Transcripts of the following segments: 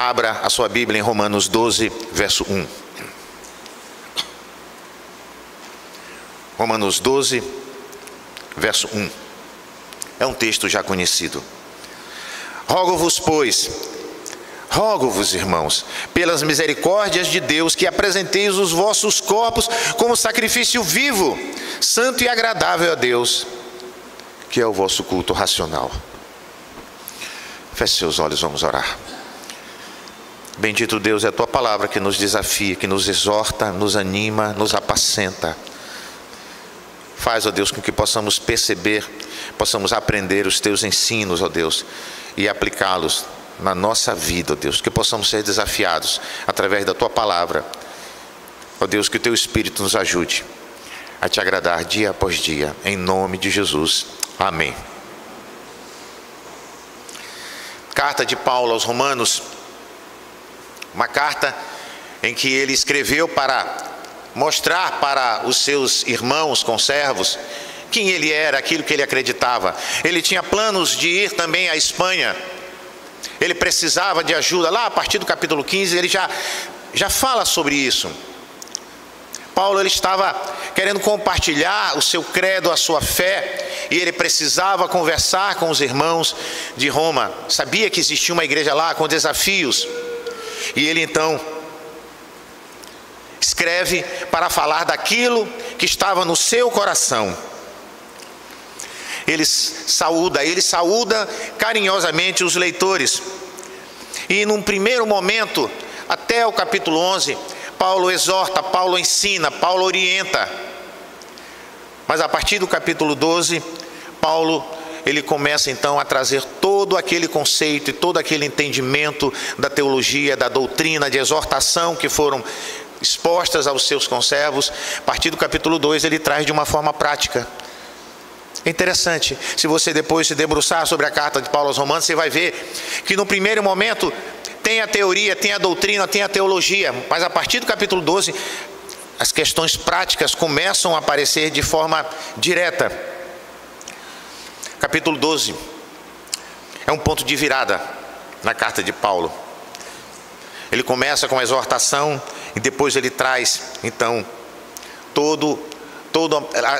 Abra a sua Bíblia em Romanos 12, verso 1. Romanos 12, verso 1. É um texto já conhecido. Rogo-vos, pois, irmãos, pelas misericórdias de Deus, que apresenteis os vossos corpos como sacrifício vivo, santo e agradável a Deus, que é o vosso culto racional. Feche seus olhos, vamos orar. Bendito Deus, é a tua palavra que nos desafia, que nos exorta, nos anima, nos apacenta. Faz, ó Deus, com que possamos perceber, possamos aprender os teus ensinos, ó Deus, e aplicá-los na nossa vida, ó Deus, que possamos ser desafiados através da tua palavra. Ó Deus, que o teu Espírito nos ajude a te agradar dia após dia, em nome de Jesus. Amém. Carta de Paulo aos Romanos, uma carta em que ele escreveu para mostrar para os seus irmãos conservos quem ele era, aquilo que ele acreditava. Ele tinha planos de ir também à Espanha. Ele precisava de ajuda. Lá a partir do capítulo 15 ele já fala sobre isso. Paulo ele estava querendo compartilhar o seu credo, a sua fé, e ele precisava conversar com os irmãos de Roma. Sabia que existia uma igreja lá com desafios. E ele então escreve para falar daquilo que estava no seu coração. Ele saúda carinhosamente os leitores. E num primeiro momento, até o capítulo 11, Paulo exorta, Paulo ensina, Paulo orienta. Mas a partir do capítulo 12, Paulo ele começa então a trazer todo aquele conceito e todo aquele entendimento da teologia, da doutrina, de exortação que foram expostas aos seus conservos. A partir do capítulo 2 ele traz de uma forma prática. É interessante, se você depois se debruçar sobre a carta de Paulo aos Romanos, você vai ver que no primeiro momento tem a teoria, tem a doutrina, tem a teologia, mas a partir do capítulo 12 as questões práticas começam a aparecer de forma direta. Capítulo 12 é um ponto de virada na carta de Paulo. Ele começa com a exortação e depois ele traz então todas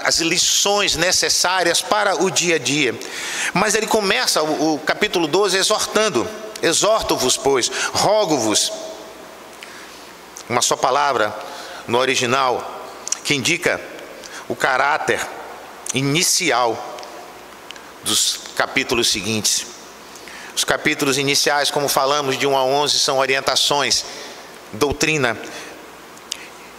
as lições necessárias para o dia a dia. Mas ele começa o capítulo 12 exortando: exorto-vos, pois, rogo-vos. Uma só palavra no original que indica o caráter inicial dos capítulos seguintes. Os capítulos iniciais, como falamos, de 1 a 11, são orientações, doutrina.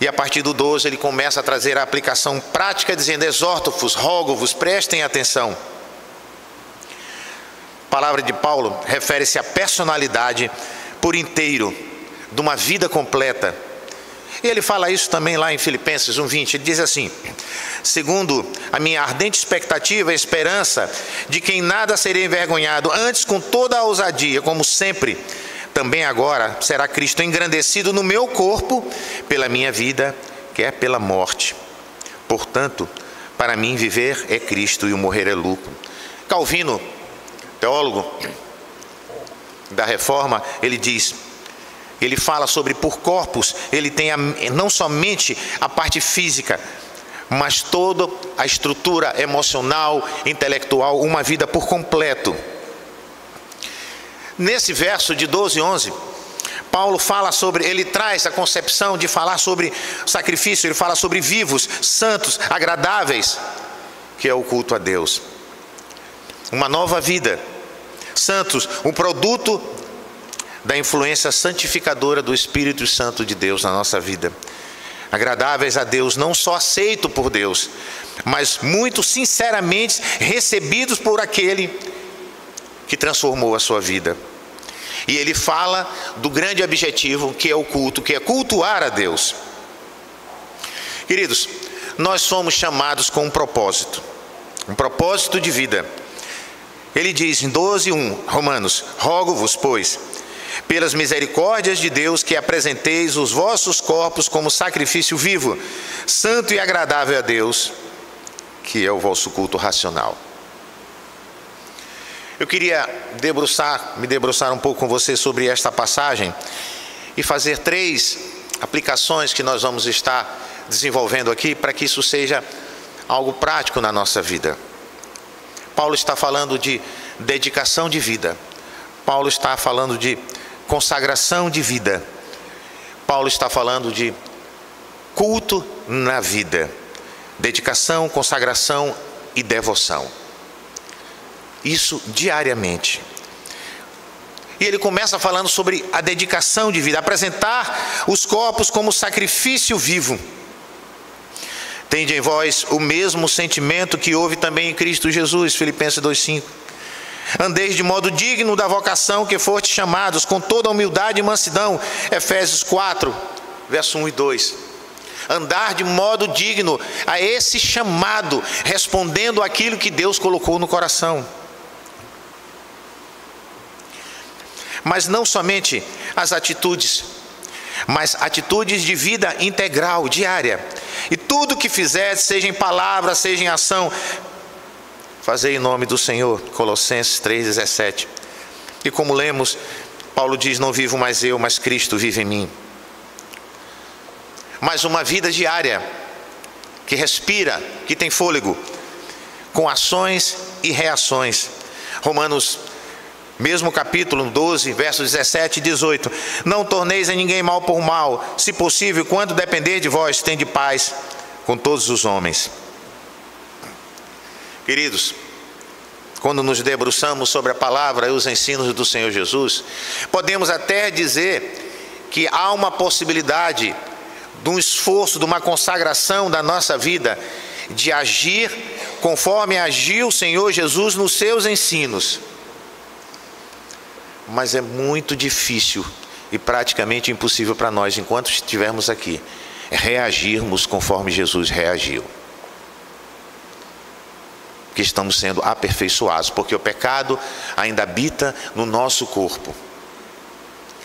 E a partir do 12 ele começa a trazer a aplicação prática, dizendo: exorto-vos, rogo-vos, prestem atenção. A palavra de Paulo refere-se à personalidade por inteiro, de uma vida completa. E ele fala isso também lá em Filipenses 1:20, ele diz assim: segundo a minha ardente expectativa e esperança de que em nada serei envergonhado, antes com toda a ousadia, como sempre, também agora será Cristo engrandecido no meu corpo, pela minha vida, que é pela morte. Portanto, para mim viver é Cristo e o morrer é lucro. Calvino, teólogo da Reforma, ele fala sobre por corpos, ele tem não somente a parte física, mas toda a estrutura emocional, intelectual, uma vida por completo. Nesse verso de 12 e 11, Paulo fala sobre, ele traz a concepção de falar sobre sacrifício, ele fala sobre vivos, santos, agradáveis, que é o culto a Deus. Uma nova vida, santos, um produto da influência santificadora do Espírito Santo de Deus na nossa vida. Agradáveis a Deus, não só aceitos por Deus, mas muito sinceramente recebidos por aquele que transformou a sua vida. E ele fala do grande objetivo que é o culto, que é cultuar a Deus. Queridos, nós somos chamados com um propósito de vida. Ele diz em 12:1, Romanos: rogo-vos, pois, pelas misericórdias de Deus, que apresenteis os vossos corpos como sacrifício vivo, santo e agradável a Deus, que é o vosso culto racional. Eu queria me debruçar um pouco com você sobre esta passagem e fazer 3 aplicações que nós vamos estar desenvolvendo aqui para que isso seja algo prático na nossa vida. Paulo está falando de dedicação de vida. Paulo está falando de consagração de vida. Paulo está falando de culto na vida. Dedicação, consagração e devoção. Isso diariamente. E ele começa falando sobre a dedicação de vida, apresentar os corpos como sacrifício vivo. Tende em vós o mesmo sentimento que houve também em Cristo Jesus, Filipenses 2,5. Andeis de modo digno da vocação que fostes chamados, com toda humildade e mansidão, Efésios 4, verso 1 e 2. Andar de modo digno a esse chamado, respondendo àquilo que Deus colocou no coração. Mas não somente as atitudes, mas atitudes de vida integral, diária. E tudo que fizerdes, seja em palavra, seja em ação, fazei em nome do Senhor, Colossenses 3,17. E como lemos, Paulo diz, não vivo mais eu, mas Cristo vive em mim. Mas uma vida diária, que respira, que tem fôlego, com ações e reações. Romanos, mesmo capítulo 12, versos 17 e 18. Não torneis a ninguém mal por mal, se possível, quando depender de vós, tende paz com todos os homens. Queridos, quando nos debruçamos sobre a palavra e os ensinos do Senhor Jesus, podemos até dizer que há uma possibilidade de um esforço, de uma consagração da nossa vida, de agir conforme agiu o Senhor Jesus nos seus ensinos. Mas é muito difícil e praticamente impossível para nós, enquanto estivermos aqui, reagirmos conforme Jesus reagiu. Porque estamos sendo aperfeiçoados, porque o pecado ainda habita no nosso corpo.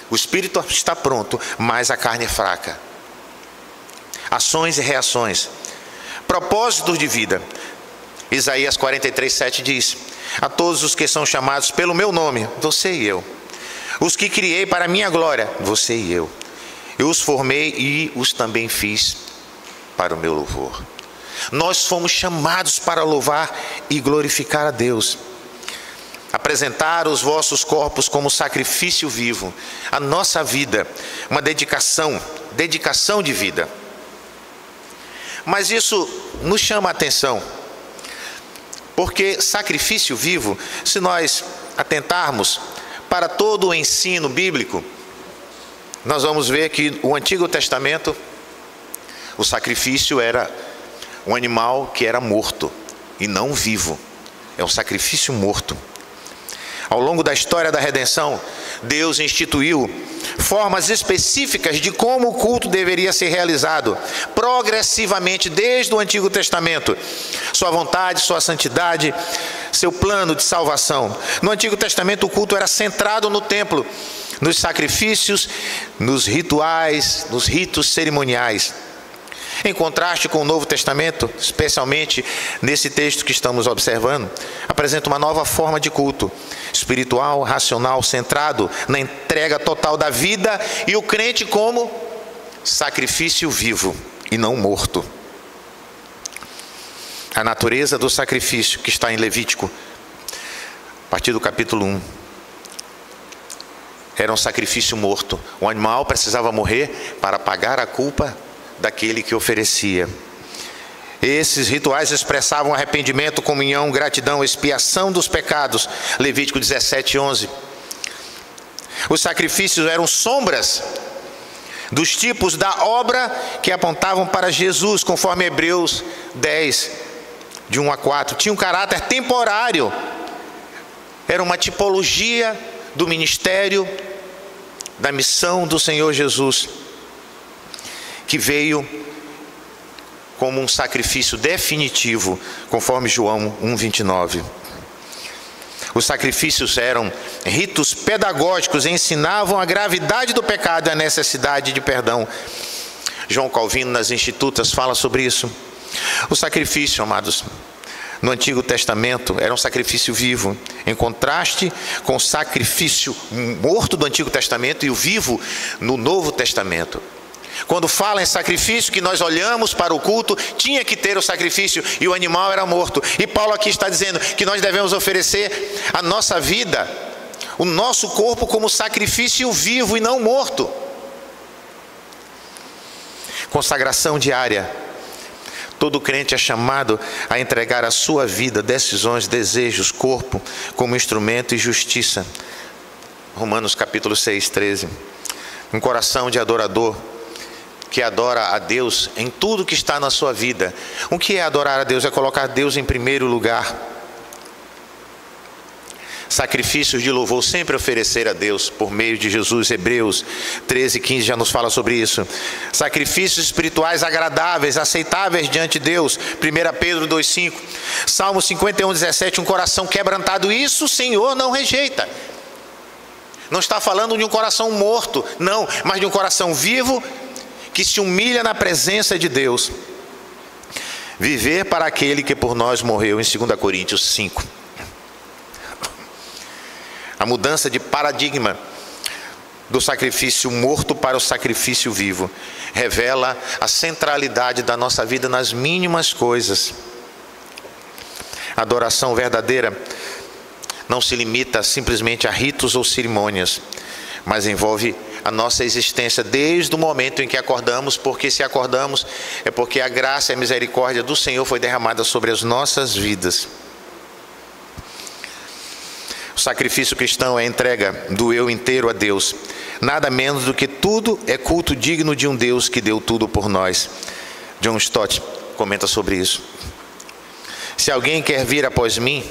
O espírito está pronto, mas a carne é fraca. Ações e reações. Propósitos de vida. Isaías 43:7 diz: a todos os que são chamados pelo meu nome, você e eu. Os que criei para a minha glória, você e eu. Eu os formei e os também fiz para o meu louvor. Nós fomos chamados para louvar e glorificar a Deus. Apresentar os vossos corpos como sacrifício vivo. A nossa vida, uma dedicação de vida. Mas isso nos chama a atenção. Porque sacrifício vivo, se nós atentarmos para todo o ensino bíblico, nós vamos ver que o Antigo Testamento, o sacrifício era um animal que era morto e não vivo. É um sacrifício morto. Ao longo da história da redenção, Deus instituiu formas específicas de como o culto deveria ser realizado, progressivamente desde o Antigo Testamento. Sua vontade, sua santidade, seu plano de salvação. No Antigo Testamento o culto era centrado no templo, nos sacrifícios, nos rituais, nos ritos cerimoniais. Em contraste com o Novo Testamento, especialmente nesse texto que estamos observando, apresenta uma nova forma de culto, espiritual, racional, centrado na entrega total da vida e o crente como sacrifício vivo e não morto. A natureza do sacrifício que está em Levítico, a partir do capítulo 1, era um sacrifício morto. O animal precisava morrer para pagar a culpa daquele que oferecia. Esses rituais expressavam arrependimento, comunhão, gratidão, expiação dos pecados. Levítico 17:11. Os sacrifícios eram sombras dos tipos da obra que apontavam para Jesus, conforme Hebreus 10, de 1 a 4. Tinha um caráter temporário. Era uma tipologia do ministério, da missão do Senhor Jesus, que veio como um sacrifício definitivo, conforme João 1:29. Os sacrifícios eram ritos pedagógicos, ensinavam a gravidade do pecado e a necessidade de perdão. João Calvino, nas Institutas, fala sobre isso. O sacrifício, amados, no Antigo Testamento era um sacrifício vivo, em contraste com o sacrifício morto do Antigo Testamento e o vivo no Novo Testamento. Quando fala em sacrifício, que nós olhamos para o culto, tinha que ter o sacrifício e o animal era morto. E Paulo aqui está dizendo que nós devemos oferecer a nossa vida, o nosso corpo como sacrifício vivo e não morto. Consagração diária. Todo crente é chamado a entregar a sua vida, decisões, desejos, corpo, como instrumento e justiça. Romanos capítulo 6, 13. Um coração de adorador, que adora a Deus em tudo que está na sua vida. O que é adorar a Deus? É colocar Deus em primeiro lugar. Sacrifícios de louvor sempre oferecer a Deus por meio de Jesus. Hebreus 13, 15 já nos fala sobre isso. Sacrifícios espirituais agradáveis, aceitáveis diante de Deus. 1 Pedro 2, 5. Salmo 51, 17. Um coração quebrantado, isso o Senhor não rejeita. Não está falando de um coração morto, não, mas de um coração vivo, que se humilha na presença de Deus. Viver para aquele que por nós morreu, em 2 Coríntios 5. A mudança de paradigma do sacrifício morto para o sacrifício vivo revela a centralidade da nossa vida nas mínimas coisas. A adoração verdadeira não se limita simplesmente a ritos ou cerimônias, mas envolve a nossa existência desde o momento em que acordamos, porque se acordamos é porque a graça e a misericórdia do Senhor foi derramada sobre as nossas vidas. O sacrifício cristão é a entrega do eu inteiro a Deus. Nada menos do que tudo é culto digno de um Deus que deu tudo por nós. John Stott comenta sobre isso. Se alguém quer vir após mim,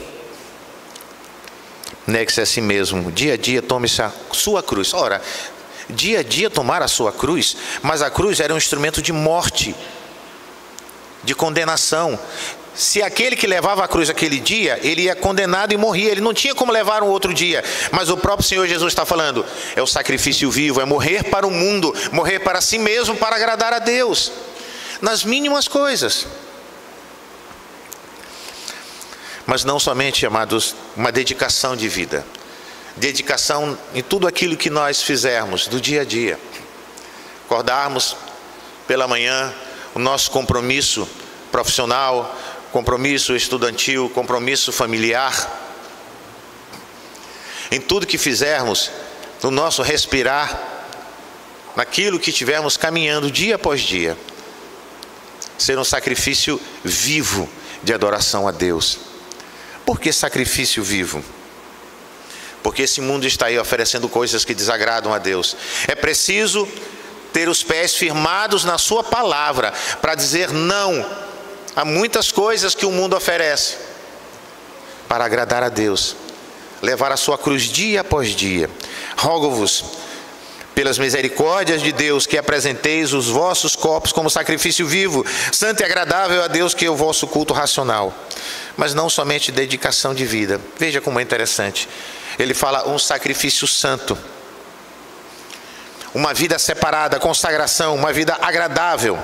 negue-se a si mesmo. Dia a dia tome-se a sua cruz. Ora, dia a dia tomar a sua cruz, mas a cruz era um instrumento de morte, de condenação. Se aquele que levava a cruz aquele dia, ele ia condenado e morria, ele não tinha como levar um outro dia. Mas o próprio Senhor Jesus está falando, é o sacrifício vivo, é morrer para o mundo, morrer para si mesmo, para agradar a Deus, nas mínimas coisas. Mas não somente, amados, uma dedicação de vida, dedicação em tudo aquilo que nós fizermos do dia a dia. Acordarmos pela manhã, o nosso compromisso profissional, compromisso estudantil, compromisso familiar. Em tudo que fizermos, no nosso respirar, naquilo que estivermos caminhando dia após dia, ser um sacrifício vivo de adoração a Deus. Por que sacrifício vivo? Porque esse mundo está aí oferecendo coisas que desagradam a Deus. É preciso ter os pés firmados na sua palavra para dizer não a muitas coisas que o mundo oferece, para agradar a Deus, levar a sua cruz dia após dia. Rogo-vos, pelas misericórdias de Deus, que apresenteis os vossos corpos como sacrifício vivo, santo e agradável a Deus, que é o vosso culto racional. Mas não somente dedicação de vida. Veja como é interessante. Ele fala um sacrifício santo, uma vida separada, consagração, uma vida agradável.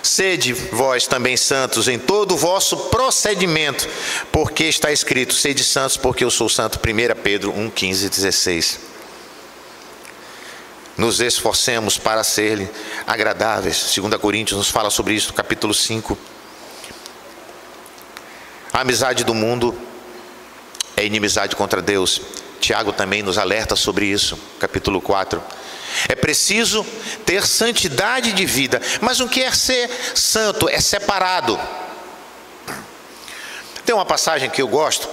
Sede vós também santos em todo o vosso procedimento, porque está escrito, sede santos porque eu sou santo. 1 Pedro 1, 15 e 16. Nos esforcemos para ser agradáveis. 2 Coríntios nos fala sobre isso, no capítulo 5. A amizade do mundo é inimizade contra Deus. Tiago também nos alerta sobre isso, capítulo 4. É preciso ter santidade de vida. Mas o que é ser santo? É separado. Tem uma passagem que eu gosto,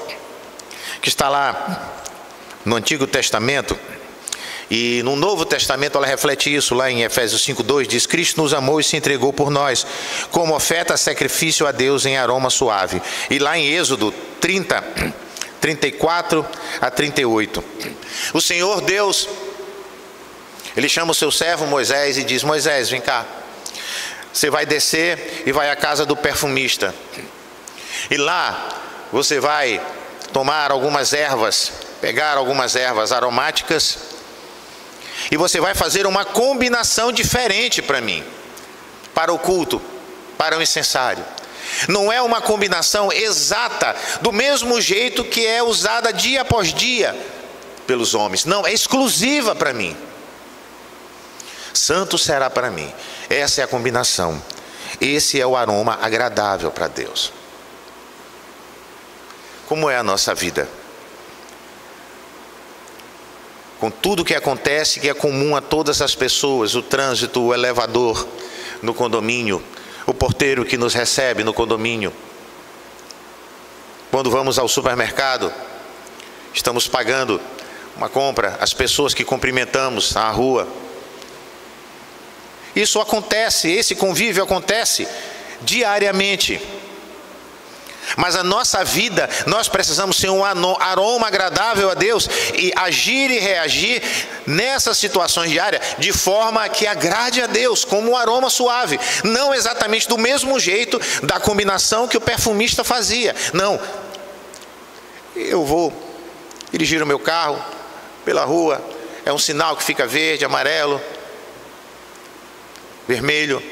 que está lá no Antigo Testamento, e no Novo Testamento ela reflete isso. Lá em Efésios 5:2 diz: Cristo nos amou e se entregou por nós, como oferta sacrifício a Deus em aroma suave. E lá em Êxodo 30, 34 a 38, o Senhor Deus, Ele chama o seu servo Moisés e diz: Moisés, vem cá, você vai descer e vai à casa do perfumista, e lá você vai tomar algumas ervas, pegar algumas ervas aromáticas, e você vai fazer uma combinação diferente para mim, para o culto, para o incensário. Não é uma combinação exata, do mesmo jeito que é usada dia após dia pelos homens. Não, é exclusiva para mim. Santo será para mim. Essa é a combinação. Esse é o aroma agradável para Deus. Como é a nossa vida? Com tudo que acontece, que é comum a todas as pessoas, o trânsito, o elevador no condomínio, o porteiro que nos recebe no condomínio. Quando vamos ao supermercado, estamos pagando uma compra, as pessoas que cumprimentamos na rua. Isso acontece, esse convívio acontece diariamente. Mas a nossa vida, nós precisamos ser um aroma agradável a Deus e agir e reagir nessas situações diárias de forma que agrade a Deus, como um aroma suave. Não exatamente do mesmo jeito da combinação que o perfumista fazia. Não. Eu vou dirigir o meu carro pela rua, é um sinal que fica verde, amarelo, vermelho.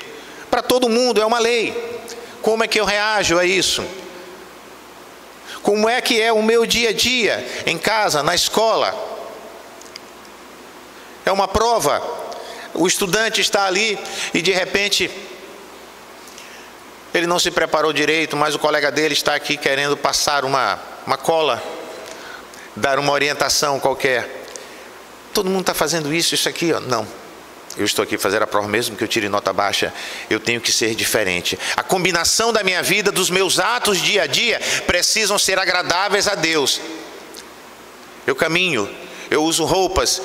Para todo mundo é uma lei. Como é que eu reajo a isso? Como é que é o meu dia a dia, em casa, na escola? É uma prova, o estudante está ali e de repente ele não se preparou direito, mas o colega dele está aqui querendo passar uma cola, dar uma orientação qualquer. Todo mundo está fazendo isso aqui, ó. Não. Eu estou aqui fazer a prova, mesmo que eu tire nota baixa, eu tenho que ser diferente. A combinação da minha vida, dos meus atos dia a dia, precisam ser agradáveis a Deus. Eu caminho, eu uso roupas,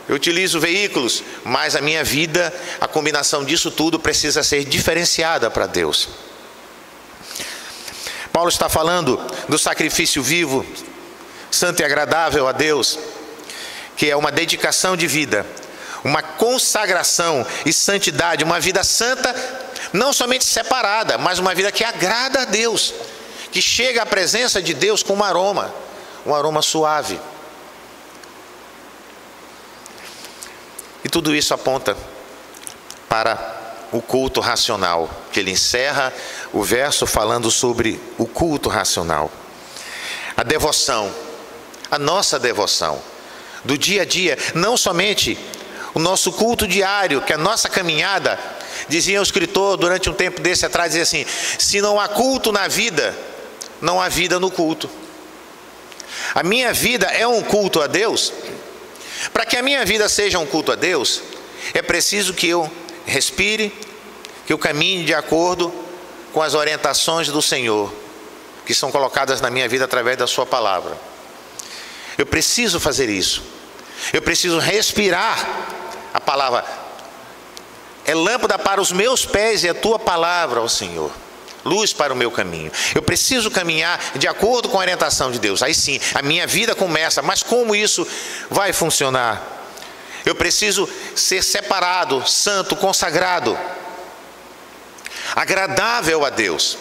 eu utilizo veículos, mas a minha vida, a combinação disso tudo precisa ser diferenciada para Deus. Paulo está falando do sacrifício vivo, santo e agradável a Deus, que é uma dedicação de vida, uma consagração e santidade, uma vida santa, não somente separada, mas uma vida que agrada a Deus, que chega à presença de Deus com um aroma suave. E tudo isso aponta para o culto racional, que ele encerra o verso falando sobre o culto racional. A devoção, a nossa devoção, do dia a dia, não somente o nosso culto diário, que a nossa caminhada, dizia o escritor durante um tempo desse atrás, dizia assim: se não há culto na vida, não há vida no culto. A minha vida é um culto a Deus. Para que a minha vida seja um culto a Deus, é preciso que eu respire, que eu caminhe de acordo com as orientações do Senhor, que são colocadas na minha vida através da sua palavra. Eu preciso fazer isso. Eu preciso respirar a palavra. É lâmpada para os meus pés e a tua palavra, ó Senhor, luz para o meu caminho. Eu preciso caminhar de acordo com a orientação de Deus. Aí sim, a minha vida começa. Mas como isso vai funcionar? Eu preciso ser separado, santo, consagrado, agradável a Deus.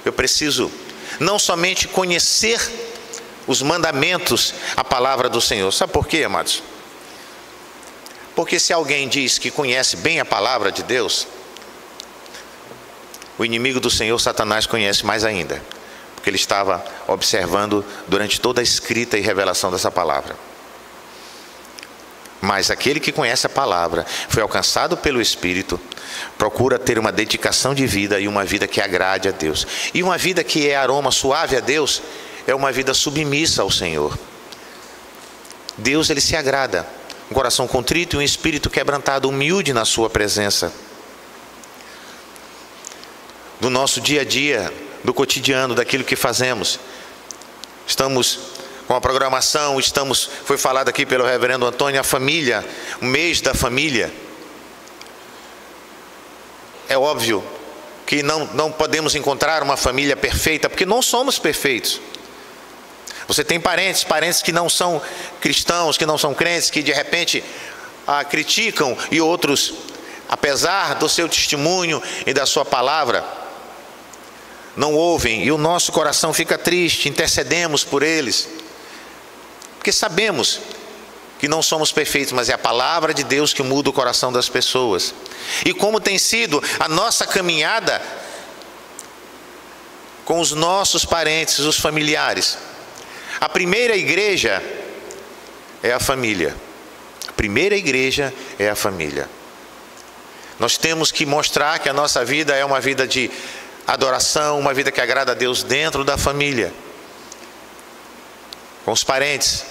Eu preciso não somente conhecer os mandamentos, a palavra do Senhor. Sabe por quê, amados? Porque se alguém diz que conhece bem a palavra de Deus, o inimigo do Senhor, Satanás, conhece mais ainda, porque ele estava observando durante toda a escrita e revelação dessa palavra. Mas aquele que conhece a palavra, foi alcançado pelo Espírito, procura ter uma dedicação de vida e uma vida que agrade a Deus. E uma vida que é aroma suave a Deus, é uma vida submissa ao Senhor. Deus, ele se agrada. Um coração contrito e um espírito quebrantado, humilde na sua presença. Do nosso dia a dia, do cotidiano, daquilo que fazemos. Estamos com a programação, foi falado aqui pelo reverendo Antônio, a família, o mês da família. É óbvio que não podemos encontrar uma família perfeita, porque não somos perfeitos. Você tem parentes que não são cristãos, que não são crentes, que de repente criticam, e outros, apesar do seu testemunho e da sua palavra, não ouvem, e o nosso coração fica triste. Intercedemos por eles, porque sabemos que não somos perfeitos, mas é a palavra de Deus que muda o coração das pessoas. E como tem sido a nossa caminhada com os nossos parentes, os familiares. A primeira igreja é a família. A primeira igreja é a família. Nós temos que mostrar que a nossa vida é uma vida de adoração, uma vida que agrada a Deus dentro da família. Com os parentes,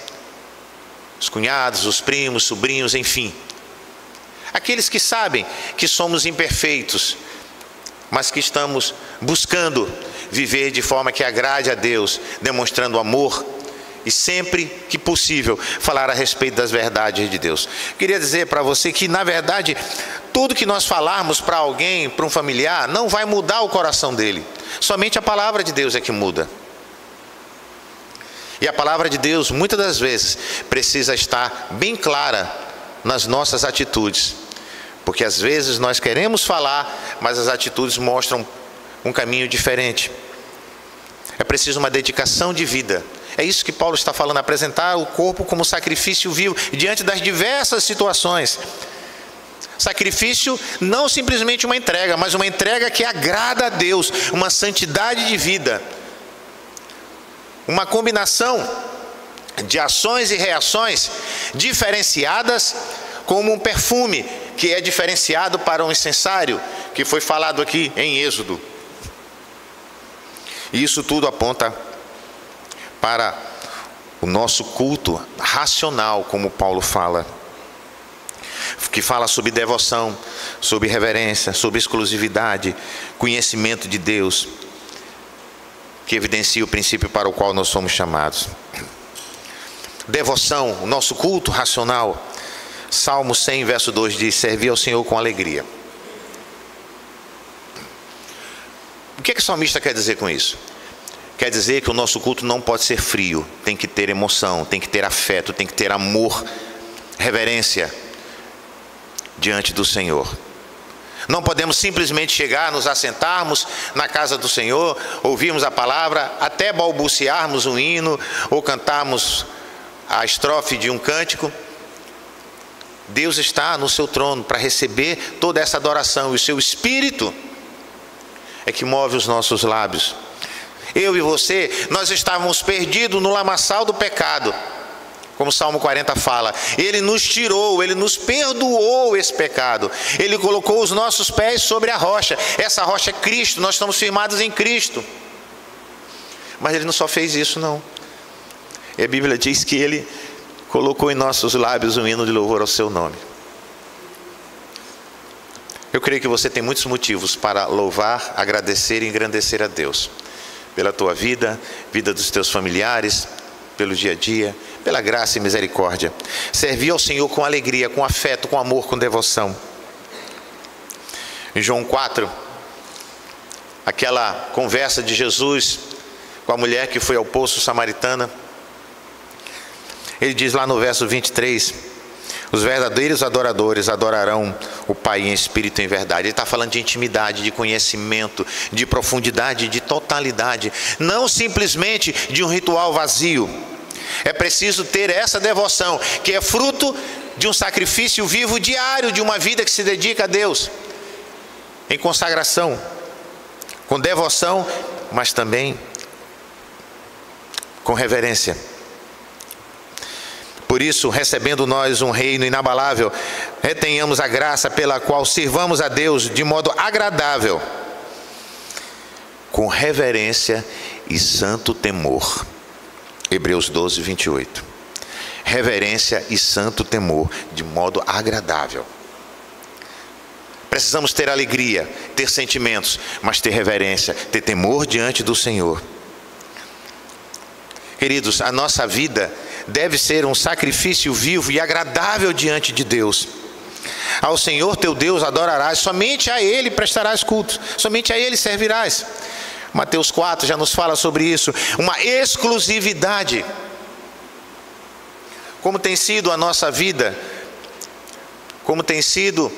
os cunhados, os primos, sobrinhos, enfim. Aqueles que sabem que somos imperfeitos, mas que estamos buscando viver de forma que agrade a Deus, demonstrando amor e sempre que possível falar a respeito das verdades de Deus. Queria dizer para você que, na verdade, tudo que nós falarmos para alguém, para um familiar, não vai mudar o coração dele. Somente a palavra de Deus é que muda. E a palavra de Deus, muitas das vezes, precisa estar bem clara nas nossas atitudes. Porque às vezes nós queremos falar, mas as atitudes mostram um caminho diferente. É preciso uma dedicação de vida. É isso que Paulo está falando, apresentar o corpo como sacrifício vivo, diante das diversas situações. Sacrifício não simplesmente uma entrega, mas uma entrega que agrada a Deus, uma santidade de vida. Uma combinação de ações e reações diferenciadas, como um perfume que é diferenciado para um incensário, que foi falado aqui em Êxodo. E isso tudo aponta para o nosso culto racional, como Paulo fala, que fala sobre devoção, sobre reverência, sobre exclusividade, conhecimento de Deus, que evidencia o princípio para o qual nós somos chamados. Devoção, o nosso culto racional. Salmo 100, verso 2 diz: servir ao Senhor com alegria. O que o salmista quer dizer com isso? Quer dizer que o nosso culto não pode ser frio, tem que ter emoção, tem que ter afeto, tem que ter amor, reverência diante do Senhor. Não podemos simplesmente chegar, nos assentarmos na casa do Senhor, ouvirmos a palavra, até balbuciarmos um hino ou cantarmos a estrofe de um cântico. Deus está no seu trono para receber toda essa adoração, e o seu Espírito é que move os nossos lábios. Eu e você, nós estávamos perdidos no lamaçal do pecado, como o Salmo 40 fala. Ele nos tirou, Ele nos perdoou esse pecado. Ele colocou os nossos pés sobre a rocha. Essa rocha é Cristo, nós estamos firmados em Cristo. Mas Ele não só fez isso, não. E a Bíblia diz que Ele colocou em nossos lábios um hino de louvor ao seu nome. Eu creio que você tem muitos motivos para louvar, agradecer e engrandecer a Deus. Pela tua vida, vida dos teus familiares, pelo dia a dia, pela graça e misericórdia. Servir ao Senhor com alegria, com afeto, com amor, com devoção. Em João 4, aquela conversa de Jesus com a mulher que foi ao poço samaritana, ele diz lá no verso 23, os verdadeiros adoradores adorarão o Pai em espírito e em verdade. Ele está falando de intimidade, de conhecimento, de profundidade, de totalidade, não simplesmente de um ritual vazio. É preciso ter essa devoção, que é fruto de um sacrifício vivo diário, de uma vida que se dedica a Deus, em consagração, com devoção, mas também com reverência. Por isso, recebendo nós um reino inabalável, retenhamos a graça pela qual sirvamos a Deus de modo agradável, com reverência e santo temor. Hebreus 12, 28. Reverência e santo temor, de modo agradável. Precisamos ter alegria, ter sentimentos, mas ter reverência, ter temor diante do Senhor. Queridos, a nossa vida deve ser um sacrifício vivo e agradável diante de Deus. Ao Senhor teu Deus adorarás, somente a Ele prestarás culto, somente a Ele servirás. Mateus 4 já nos fala sobre isso, uma exclusividade. Como tem sido a nossa vida? Como tem sido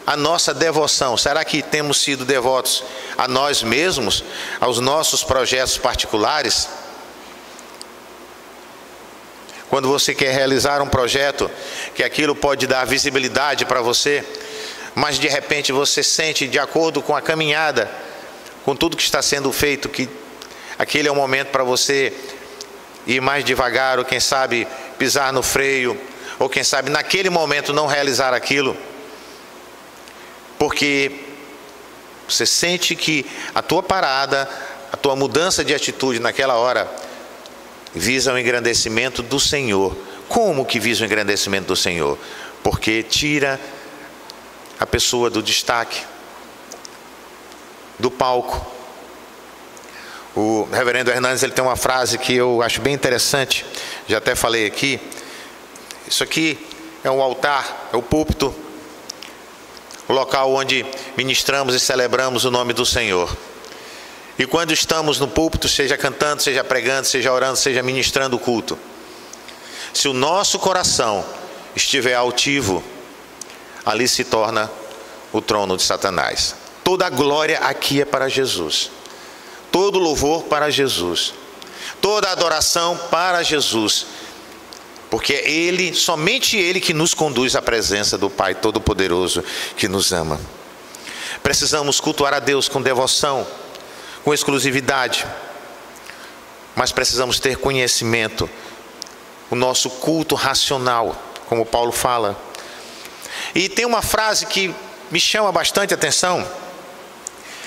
a nossa devoção? Será que temos sido devotos a nós mesmos, aos nossos projetos particulares? Quando você quer realizar um projeto, que aquilo pode dar visibilidade para você, mas de repente você sente, de acordo com a caminhada, com tudo que está sendo feito, que aquele é o momento para você ir mais devagar, ou quem sabe pisar no freio, ou quem sabe naquele momento não realizar aquilo, porque você sente que a tua parada, a tua mudança de atitude naquela hora visa o engrandecimento do Senhor. Como que visa o engrandecimento do Senhor? Porque tira a pessoa do destaque, do palco. O reverendo Hernandes, ele tem uma frase que eu acho bem interessante, já até falei aqui. Isso aqui é um altar, é o púlpito, o local onde ministramos e celebramos o nome do Senhor. E quando estamos no púlpito, seja cantando, seja pregando, seja orando, seja ministrando o culto, se o nosso coração estiver altivo, ali se torna o trono de Satanás. Toda a glória aqui é para Jesus, todo louvor para Jesus, toda adoração para Jesus, porque é Ele, somente Ele, que nos conduz à presença do Pai Todo-Poderoso, que nos ama. Precisamos cultuar a Deus com devoção, com exclusividade, mas precisamos ter conhecimento, o nosso culto racional, como Paulo fala. E tem uma frase que me chama bastante atenção,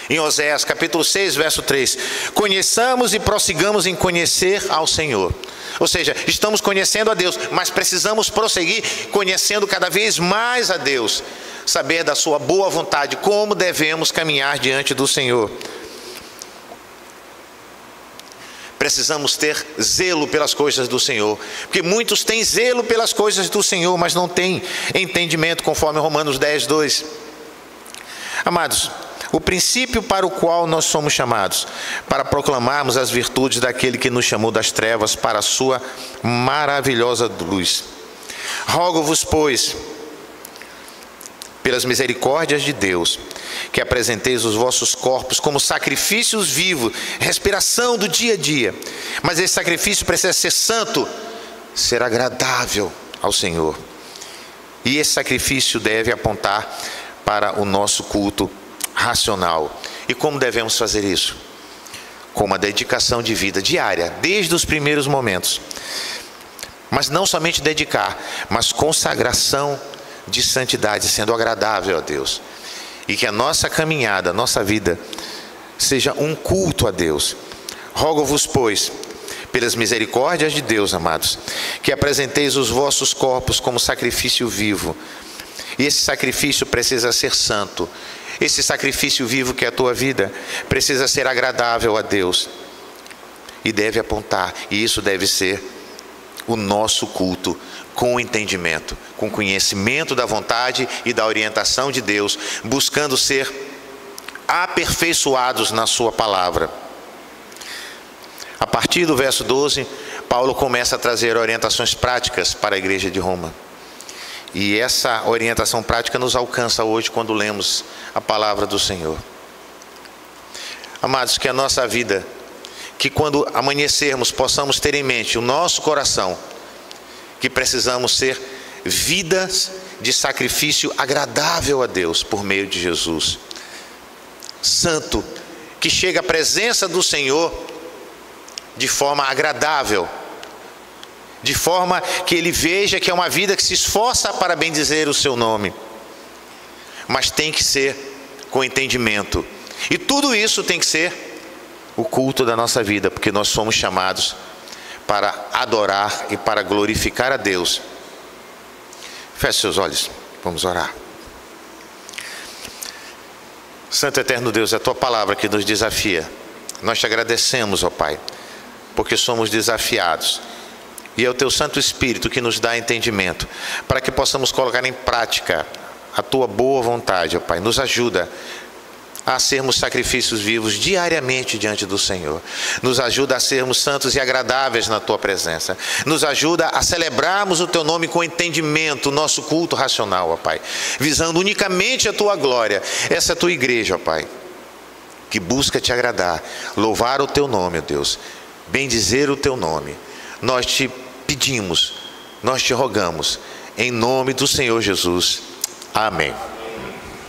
em Oséias capítulo 6, verso 3: conheçamos e prossigamos em conhecer ao Senhor. Ou seja, estamos conhecendo a Deus, mas precisamos prosseguir conhecendo cada vez mais a Deus, saber da sua boa vontade, como devemos caminhar diante do Senhor. Precisamos ter zelo pelas coisas do Senhor, porque muitos têm zelo pelas coisas do Senhor, mas não têm entendimento, conforme Romanos 10, 2. Amados, o princípio para o qual nós somos chamados, para proclamarmos as virtudes daquele que nos chamou das trevas para a sua maravilhosa luz. Rogo-vos, pois, pelas misericórdias de Deus, que apresenteis os vossos corpos como sacrifícios vivos, respiração do dia a dia. Mas esse sacrifício precisa ser santo, ser agradável ao Senhor. E esse sacrifício deve apontar para o nosso culto racional. E como devemos fazer isso? Com uma dedicação de vida diária, desde os primeiros momentos. Mas não somente dedicar, mas consagração de santidade, sendo agradável a Deus. E que a nossa caminhada, a nossa vida, seja um culto a Deus. Rogo-vos, pois, pelas misericórdias de Deus, amados, que apresenteis os vossos corpos como sacrifício vivo. E esse sacrifício precisa ser santo. Esse sacrifício vivo que é a tua vida precisa ser agradável a Deus. E deve apontar, e isso deve ser o nosso culto, com entendimento, com conhecimento da vontade e da orientação de Deus, buscando ser aperfeiçoados na sua palavra. A partir do verso 12, Paulo começa a trazer orientações práticas para a igreja de Roma. E essa orientação prática nos alcança hoje quando lemos a palavra do Senhor. Amados, que a nossa vida, que quando amanhecermos possamos ter em mente o nosso coração, que precisamos ser vidas de sacrifício agradável a Deus por meio de Jesus. Santo, que chega à presença do Senhor de forma agradável, de forma que Ele veja que é uma vida que se esforça para bendizer o seu nome. Mas tem que ser com entendimento. E tudo isso tem que ser o culto da nossa vida, porque nós somos chamados para adorar e para glorificar a Deus. Feche seus olhos, vamos orar. Santo eterno Deus, é a tua palavra que nos desafia. Nós te agradecemos, ó Pai, porque somos desafiados. E é o teu Santo Espírito que nos dá entendimento, para que possamos colocar em prática a tua boa vontade, ó Pai. Nos ajuda a sermos sacrifícios vivos diariamente diante do Senhor. Nos ajuda a sermos santos e agradáveis na tua presença. Nos ajuda a celebrarmos o teu nome com entendimento, o nosso culto racional, ó Pai, visando unicamente a tua glória. Essa é a tua igreja, ó Pai, que busca te agradar, louvar o teu nome, ó Deus, bendizer o teu nome. Nós te pedimos, nós te rogamos, em nome do Senhor Jesus. Amém.